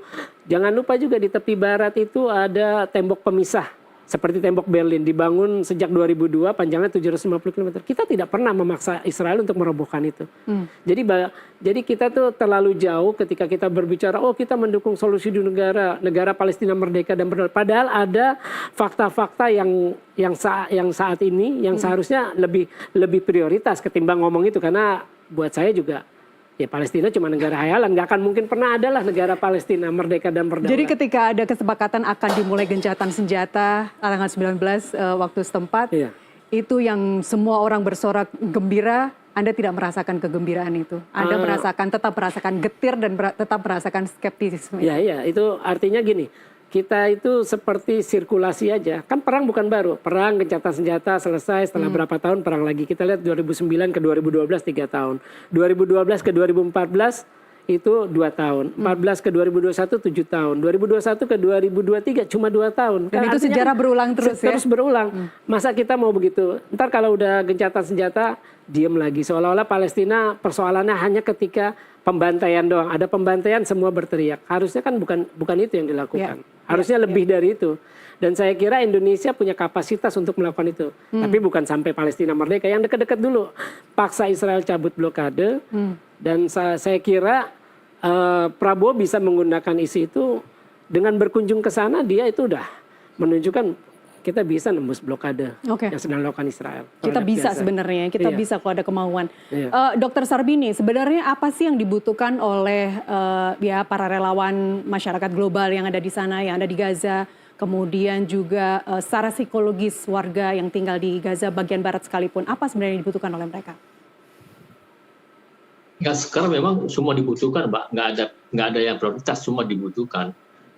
Jangan lupa juga di tepi barat itu ada tembok pemisah. Seperti tembok Berlin dibangun sejak 2002, panjangnya 750 km. Kita tidak pernah memaksa Israel untuk merobohkan itu. Jadi kita tuh terlalu jauh ketika kita berbicara, oh kita mendukung solusi di negara Palestina merdeka dan berdaulat. Padahal ada fakta-fakta yang saat ini yang seharusnya lebih prioritas ketimbang ngomong itu, karena buat saya juga ya Palestina cuma negara hayalan, nggak akan mungkin pernah adalah negara Palestina merdeka dan berdaulat. Jadi ketika ada kesepakatan akan dimulai gencatan senjata tanggal 19 waktu setempat, itu yang semua orang bersorak gembira, Anda tidak merasakan kegembiraan itu. Anda tetap merasakan getir dan tetap merasakan skeptisisme. Iya, itu artinya gini. Kita itu seperti sirkulasi aja. Kan perang bukan baru. Perang, gencatan senjata selesai setelah berapa tahun perang lagi. Kita lihat 2009 ke 2012 3 tahun. 2012 ke 2014 itu 2 tahun. 14 ke 2021 7 tahun. 2021 ke 2023 cuma 2 tahun. Dan itu sejarah berulang terus ya? Terus berulang. Masa kita mau begitu? Ntar kalau udah gencatan senjata, diem lagi. Seolah-olah Palestina persoalannya hanya ketika pembantaian doang. Ada pembantaian semua berteriak. Harusnya kan bukan itu yang dilakukan. Harusnya lebih dari itu. Dan saya kira Indonesia punya kapasitas untuk melakukan itu. Tapi bukan sampai Palestina merdeka. Yang dekat-dekat dulu. Paksa Israel cabut blokade. Dan saya kira Prabowo bisa menggunakan isu itu. Dengan berkunjung ke sana dia itu udah menunjukkan kita bisa nembus blokade yang sedang dilakukan Israel. Kita bisa sebenarnya, kita bisa kalau ada kemauan. Dokter Sarbini, sebenarnya apa sih yang dibutuhkan oleh para relawan masyarakat global yang ada di sana, yang ada di Gaza, kemudian juga secara psikologis warga yang tinggal di Gaza bagian barat sekalipun, apa sebenarnya yang dibutuhkan oleh mereka? Ya sekarang memang semua dibutuhkan, Mbak. Nggak ada yang prioritas, semua dibutuhkan.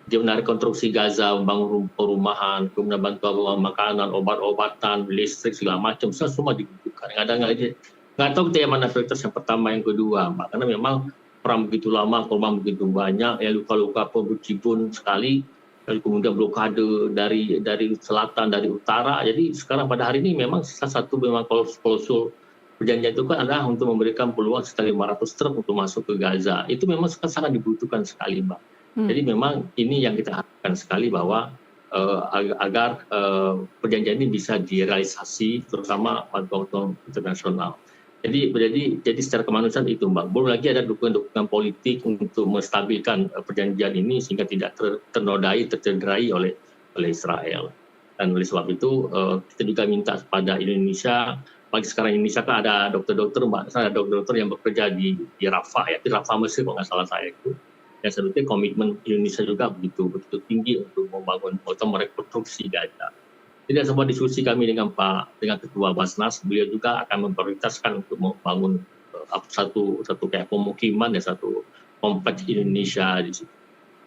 Dia menarik konstruksi Gaza, membangun perumahan, kemudian bantuan makanan, obat-obatan, listrik segala macam, semua dibutuhkan. Nggak tahu kita yang mana prioritas yang pertama, yang kedua, Mbak. Karena memang perang begitu lama, korban begitu banyak, ya luka-luka berjibun sekali, lalu kemudian blokade dari selatan, dari utara. Jadi sekarang pada hari ini memang salah satu memang klausul perjanjian itu kan adalah untuk memberikan peluang sekitar 500 truk untuk masuk ke Gaza. Itu memang sangat dibutuhkan sekali, Mbak. Jadi memang ini yang kita harapkan sekali bahwa agar perjanjian ini bisa direalisasi, terutama bantuan internasional. Jadi secara kemanusiaan itu, Mbak. Belum lagi ada dukungan politik untuk menstabilkan perjanjian ini sehingga tidak ternodai, tercederai oleh Israel. Dan oleh sebab itu kita juga minta kepada Indonesia. Pagi sekarang Indonesia kan ada dokter-dokter, Mbak. Ada dokter-dokter yang bekerja di Rafah, di Rafah Mesir kalau nggak salah saya itu. Dan sebetulnya komitmen Indonesia juga begitu tinggi untuk membangun atau merekonstruksi Gaza. Tidak semua diskusi kami dengan Ketua Basnas, beliau juga akan memprioritaskan untuk membangun satu kayak pemukiman dan satu kompleks Indonesia di situ.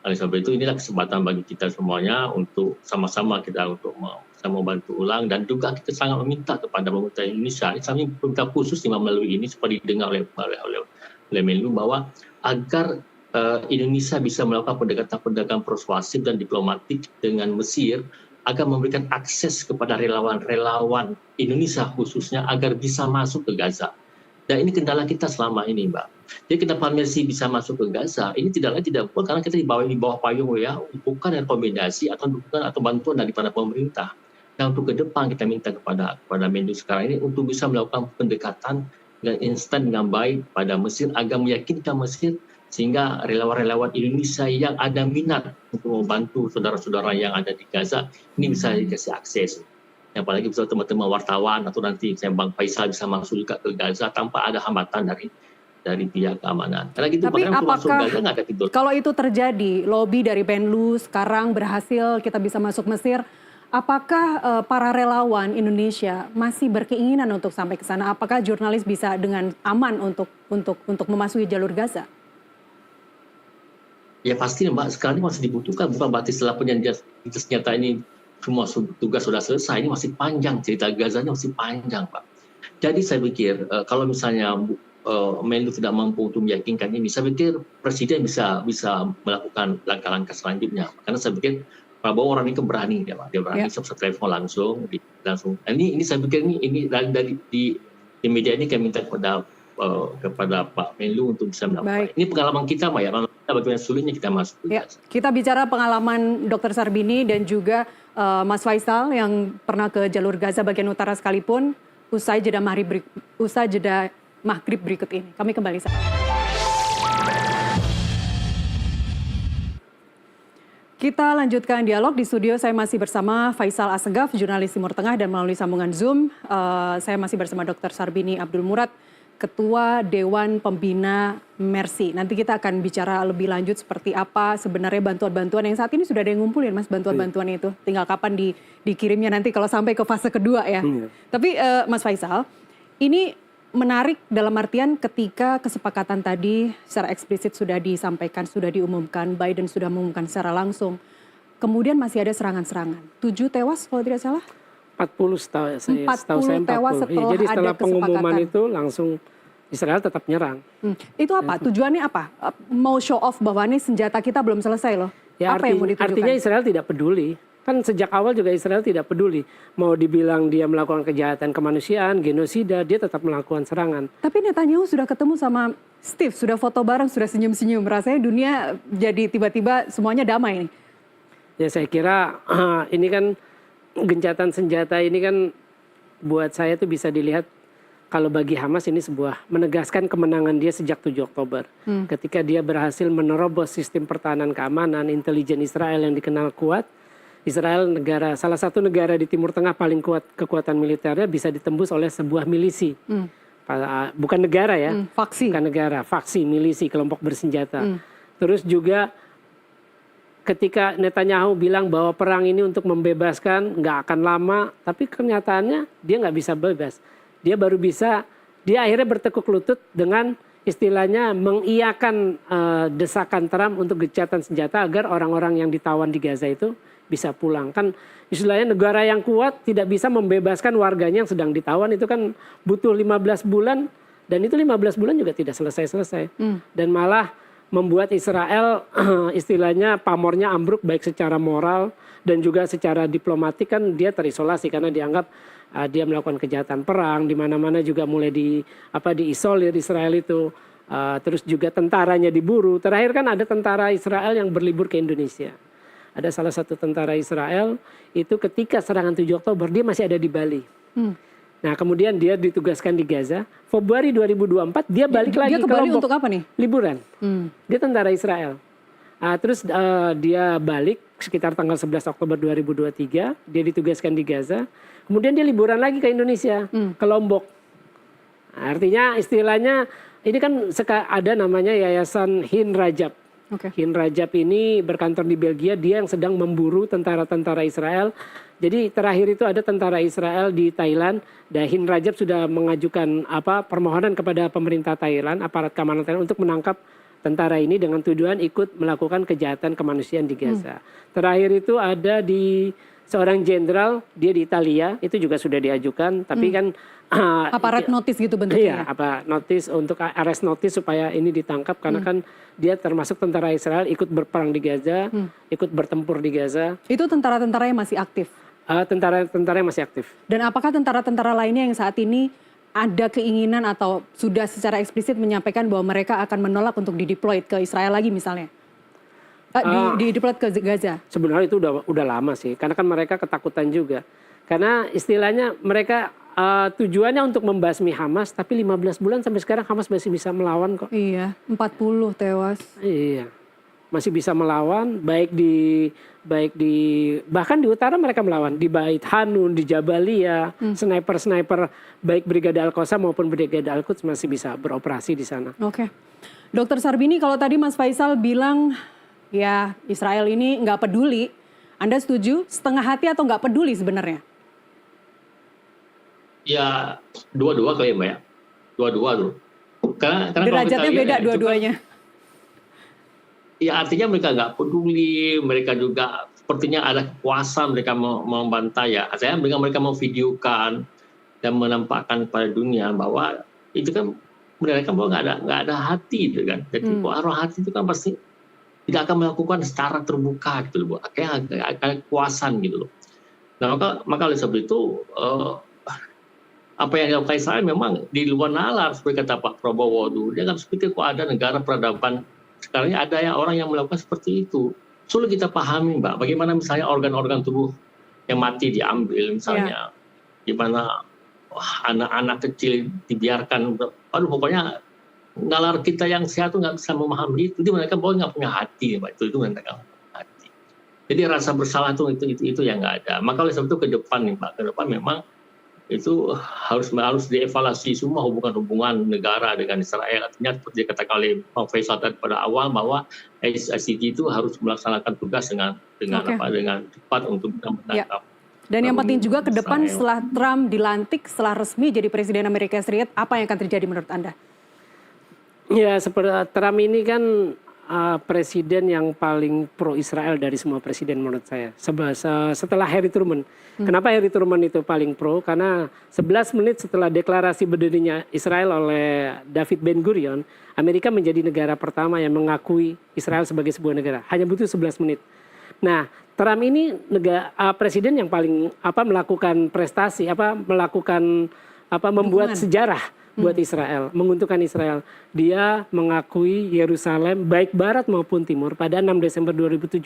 Oleh sebab itu inilah kesempatan bagi kita semuanya untuk sama-sama kita untuk membantu ulang, dan juga kita sangat meminta kepada pemerintah Indonesia. Kami meminta khusus melalui ini seperti didengar oleh Menlu bahwa agar Indonesia bisa melakukan pendekatan persuasif dan diplomatik dengan Mesir agar memberikan akses kepada relawan-relawan Indonesia khususnya agar bisa masuk ke Gaza. Dan ini kendala kita selama ini, Mbak. Jadi kenapa Mercy bisa masuk ke Gaza? Ini tidak bukan karena kita di bawah payung ya, bukan rekomendasi atau dukungan atau bantuan daripada pemerintah. Nah, untuk ke depan kita minta kepada Menlu sekarang ini untuk bisa melakukan pendekatan dengan instan dengan baik pada Mesir agar meyakinkan Mesir sehingga relawan-relawan Indonesia yang ada minat untuk membantu saudara-saudara yang ada di Gaza ini bisa dikasih akses. Apalagi bisa teman-teman wartawan atau nanti Bang Faisal bisa masuk juga ke Gaza tanpa ada hambatan dari pihak keamanan. Karena gitu, tapi masuk apakah Gaza nggak ada tidur. Kalau itu terjadi, lobby dari Menlu sekarang berhasil kita bisa masuk Mesir, apakah para relawan Indonesia masih berkeinginan untuk sampai ke sana? Apakah jurnalis bisa dengan aman untuk memasuki jalur Gaza? Ya pasti Mbak, sekarang ini masih dibutuhkan, bukan berarti setelah perjanjian senjata ini semua tugas sudah selesai, ini masih panjang, cerita Gazanya masih panjang Pak. Jadi saya pikir kalau misalnya Menlu tidak mampu untuk meyakinkan ini, saya pikir Presiden bisa melakukan langkah-langkah selanjutnya. Karena saya pikir Prabowo orang ini berani, dia berani bisa telepon langsung. Nah, ini saya pikir ini dari di media ini kami minta kepada Pak Menlu untuk bisa melakukan. Ini pengalaman kita Mbak ya, bagaimana sulitnya kita masuk. Ya, kita bicara pengalaman Dr. Sarbini dan juga Mas Faisal yang pernah ke jalur Gaza bagian utara sekalipun, usai jeda maghrib berikut ini. Kami kembali saat kita lanjutkan dialog di studio. Saya masih bersama Faisal Assegaf, jurnalis Timur Tengah, dan melalui sambungan Zoom saya masih bersama Dr. Sarbini Abdul Murad, Ketua Dewan Pembina Mercy. Nanti kita akan bicara lebih lanjut seperti apa sebenarnya bantuan-bantuan yang saat ini sudah ada yang ngumpulin, Mas, bantuan-bantuan itu. Tinggal kapan dikirimnya nanti kalau sampai ke fase kedua ya. Tapi Mas Faisal, ini menarik dalam artian ketika kesepakatan tadi secara eksplisit sudah disampaikan, sudah diumumkan, Biden sudah mengumumkan secara langsung. Kemudian masih ada serangan-serangan. 7 tewas kalau tidak salah? 40 setahu saya 40. Tewas setelah jadi setelah ada pengumuman itu langsung Israel tetap nyerang. Itu apa? Tujuannya apa? Mau show off bahwa ini senjata kita belum selesai loh. Ya, apa yang mau ditunjukkan? Artinya Israel tidak peduli. Kan sejak awal juga Israel tidak peduli. Mau dibilang dia melakukan kejahatan kemanusiaan, genosida, dia tetap melakukan serangan. Tapi Netanyahu sudah ketemu sama Steve, sudah foto bareng, sudah senyum-senyum. Rasanya dunia jadi tiba-tiba semuanya damai nih. Ya saya kira ini kan gencatan senjata ini kan buat saya tuh bisa dilihat kalau bagi Hamas ini sebuah menegaskan kemenangan dia sejak 7 Oktober. Ketika dia berhasil menerobos sistem pertahanan keamanan intelijen Israel yang dikenal kuat. Israel salah satu negara di Timur Tengah paling kuat kekuatan militernya bisa ditembus oleh sebuah milisi. Bukan negara ya. Faksi. Bukan negara, faksi, milisi, kelompok bersenjata. Terus juga ketika Netanyahu bilang bahwa perang ini untuk membebaskan nggak akan lama, tapi kenyataannya dia nggak bisa bebas. Dia akhirnya bertekuk lutut dengan istilahnya mengiyakan desakan Trump untuk gencatan senjata agar orang-orang yang ditawan di Gaza itu bisa pulang. Kan istilahnya negara yang kuat tidak bisa membebaskan warganya yang sedang ditawan, itu kan butuh 15 bulan dan itu 15 bulan juga tidak selesai-selesai. Dan malah membuat Israel istilahnya pamornya ambruk baik secara moral dan juga secara diplomatik. Kan dia terisolasi karena dianggap dia melakukan kejahatan perang, di mana-mana juga mulai diisolir Israel itu. Terus juga tentaranya diburu. Terakhir kan ada tentara Israel yang berlibur ke Indonesia. Ada salah satu tentara Israel itu ketika serangan 7 Oktober dia masih ada di Bali. Nah kemudian dia ditugaskan di Gaza. Februari 2024 dia balik lagi ke Bali untuk apa nih? Liburan. Dia tentara Israel. Terus dia balik sekitar tanggal 11 Oktober 2023. Dia ditugaskan di Gaza. Kemudian dia liburan lagi ke Indonesia, ke Lombok. Artinya istilahnya ini kan ada namanya Yayasan Hin Rajab. Hin Rajab ini berkantor di Belgia, dia yang sedang memburu tentara-tentara Israel. Jadi terakhir itu ada tentara Israel di Thailand, dan Hin Rajab sudah mengajukan permohonan kepada pemerintah Thailand, aparat keamanan Thailand untuk menangkap tentara ini dengan tujuan ikut melakukan kejahatan kemanusiaan di Gaza. Terakhir itu ada di seorang jenderal, dia di Italia, itu juga sudah diajukan, tapi kan Aparat notice gitu iya, bentuknya. notice untuk arrest notice supaya ini ditangkap karena kan dia termasuk tentara Israel ikut berperang di Gaza, ikut bertempur di Gaza. Itu tentara-tentara yang masih aktif. Tentara yang masih aktif. Dan apakah tentara-tentara lainnya yang saat ini ada keinginan atau sudah secara eksplisit menyampaikan bahwa mereka akan menolak untuk dideploy ke Israel lagi misalnya? Dideploy ke Gaza? Sebenarnya itu udah lama sih, karena kan mereka ketakutan juga. Karena istilahnya mereka tujuannya untuk membasmi Hamas, tapi 15 bulan sampai sekarang Hamas masih bisa melawan kok. Iya, 40 tewas. Iya, masih bisa melawan, baik di bahkan di utara mereka melawan, di Bait Hanun, di Jabalia, sniper baik Brigade Al-Qassam maupun Brigade Al-Quds masih bisa beroperasi di sana. Oke. Dr. Sarbini, kalau tadi Mas Faisal bilang ya Israel ini nggak peduli, Anda setuju setengah hati atau nggak peduli sebenarnya? Ya dua-dua kali ya Mbak ya, dua-dua tuh. Karena Derajatnya beda dua-duanya. Ya artinya mereka nggak peduli, mereka juga sepertinya ada kuasa mereka membantai ya. Artinya mereka memvideokan dan menampakkan pada dunia bahwa itu kan mereka bahwa nggak ada hati itu kan. Jadi roh hati itu kan pasti tidak akan melakukan secara terbuka gitu loh, kayak kekuasaan gitu loh. Nah maka oleh sebab itu apa yang dilakukan Israel memang di luar nalar seperti kata Pak Prabowo itu. Dia kan seperti kok ada negara peradaban sekarang ada orang yang melakukan seperti itu. Sulit kita pahami Mbak, bagaimana misalnya organ-organ tubuh yang mati diambil misalnya, gimana anak-anak kecil dibiarkan, aduh pokoknya nalar kita yang sehat itu nggak bisa memahami itu. Jadi mereka bahwa nggak punya hati Mbak, itu mereka nggak punya hati. Jadi rasa bersalah itu yang nggak ada. Maka oleh sebab itu ke depan nih Mbak, ke depan memang itu harus dievaluasi semua hubungan negara dengan Israel. Artinya seperti dikatakan oleh Pak Faisal tadi pada awal bahwa ICG itu harus melaksanakan tugas dengan cepat untuk menangkap. Dan yang penting juga ke depan setelah Trump dilantik, setelah resmi jadi Presiden Amerika Serikat, apa yang akan terjadi menurut Anda? Ya seperti Trump ini kan presiden yang paling pro Israel dari semua presiden menurut saya. Setelah Harry Truman. Kenapa Harry Truman itu paling pro? Karena 11 menit setelah deklarasi berdirinya Israel oleh David Ben-Gurion, Amerika menjadi negara pertama yang mengakui Israel sebagai sebuah negara. Hanya butuh 11 menit. Nah, Trump ini presiden yang paling melakukan prestasi, membuat sejarah buat Israel, menguntungkan Israel. Dia mengakui Yerusalem baik barat maupun timur pada 6 Desember 2017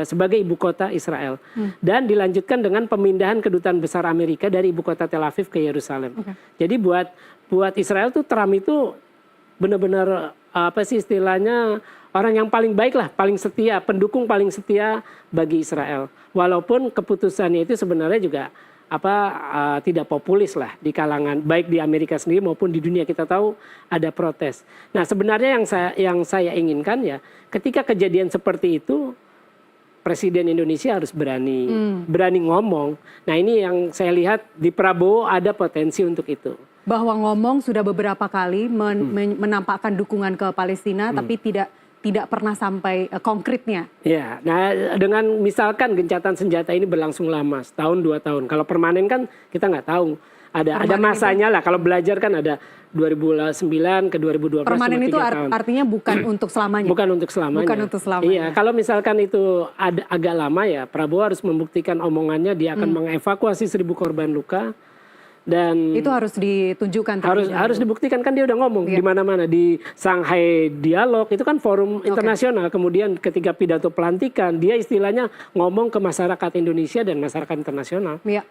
sebagai ibu kota Israel. Dan dilanjutkan dengan pemindahan kedutaan besar Amerika dari ibu kota Tel Aviv ke Yerusalem. Jadi buat Israel tuh Trump itu benar-benar istilahnya orang yang paling baik lah, paling setia, pendukung paling setia bagi Israel. Walaupun keputusannya itu sebenarnya juga tidak populis lah di kalangan baik di Amerika sendiri maupun di dunia. Kita tahu ada protes. Nah sebenarnya yang saya inginkan ya ketika kejadian seperti itu Presiden Indonesia harus berani ngomong. Nah ini yang saya lihat di Prabowo ada potensi untuk itu. Bahwa ngomong sudah beberapa kali menampakkan dukungan ke Palestina tapi tidak pernah sampai konkretnya. Ya, nah dengan misalkan gencatan senjata ini berlangsung lama, setahun 2 tahun. Kalau permanen kan kita nggak tahu. Ada masanya lah. Kalau belajar kan ada 2009 ke 2012. Permanen itu artinya bukan untuk selamanya. Bukan untuk selamanya. Bukan untuk selamanya. Iya, kalau misalkan itu agak lama ya, Prabowo harus membuktikan omongannya dia akan mengevakuasi 1.000 korban luka. Dan itu harus ditunjukkan harus dibuktikan kan dia udah ngomong di mana-mana di Shanghai Dialog itu kan forum internasional. Kemudian ketika pidato pelantikan dia istilahnya ngomong ke masyarakat Indonesia dan masyarakat internasional. Iya.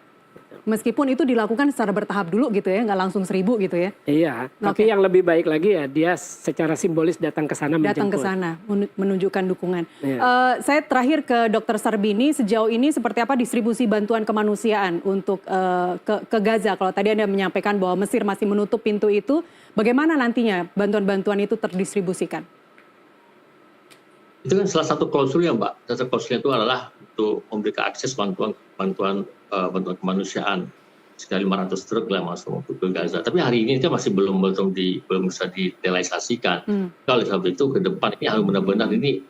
Meskipun itu dilakukan secara bertahap dulu gitu ya, nggak langsung 1.000 gitu ya. Iya, tapi yang lebih baik lagi ya dia secara simbolis datang ke sana menjemput. Datang ke sana, menunjukkan dukungan. Saya terakhir ke Dr. Sarbini, sejauh ini seperti apa distribusi bantuan kemanusiaan untuk ke Gaza? Kalau tadi Anda menyampaikan bahwa Mesir masih menutup pintu itu, bagaimana nantinya bantuan-bantuan itu terdistribusikan? Itu kan salah satu klausulnya Mbak. Salah satu klausulnya itu adalah untuk memberikan akses bantuan kemanusiaan sekitar 500 truk lah masuk ke Gaza. Tapi hari ini kan masih belum bisa direalisasikan. Kalau sebab itu ke depan ini harus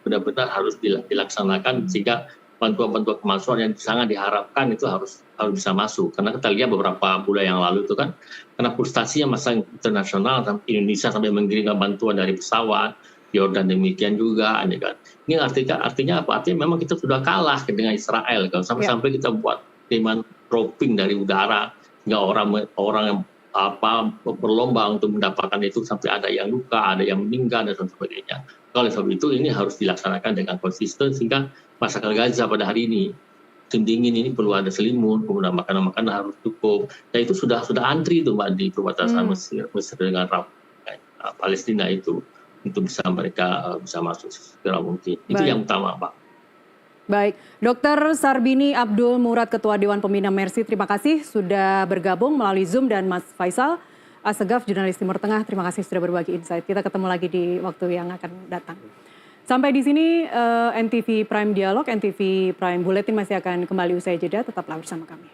benar-benar harus dilaksanakan sehingga bantuan-bantuan kemanusiaan yang sangat diharapkan itu harus bisa masuk. Karena kita lihat beberapa bulan yang lalu itu kan, karena frustasinya masa internasional, Indonesia sampai mengirimkan bantuan dari pesawat, Yordan demikian juga, ini kan. Ini artinya apa? Artinya memang kita sudah kalah dengan Israel, kalau sampai-sampai kita buat demand dropping dari udara, hingga orang yang berlomba untuk mendapatkan itu, sampai ada yang luka, ada yang meninggal dan sebagainya. Oleh sebab itu ini harus dilaksanakan dengan konsisten sehingga masyarakat Gaza pada hari ini musim dingin ini perlu ada selimut, kemudian makanan harus cukup. Dan itu sudah antri itu Mbak di perbatasan Mesir dengan Palestina itu untuk mereka bisa masuk segera mungkin. Itu yang utama Pak. Baik, Dr. Sarbini Abdul Murad, Ketua Dewan Pembina Mercy, terima kasih sudah bergabung melalui Zoom, dan Mas Faisal Assegaf, jurnalis Timur Tengah, terima kasih sudah berbagi insight. Kita ketemu lagi di waktu yang akan datang. Sampai di sini NTV Prime Dialog, NTV Prime Bulletin masih akan kembali usai jeda, tetaplah bersama kami.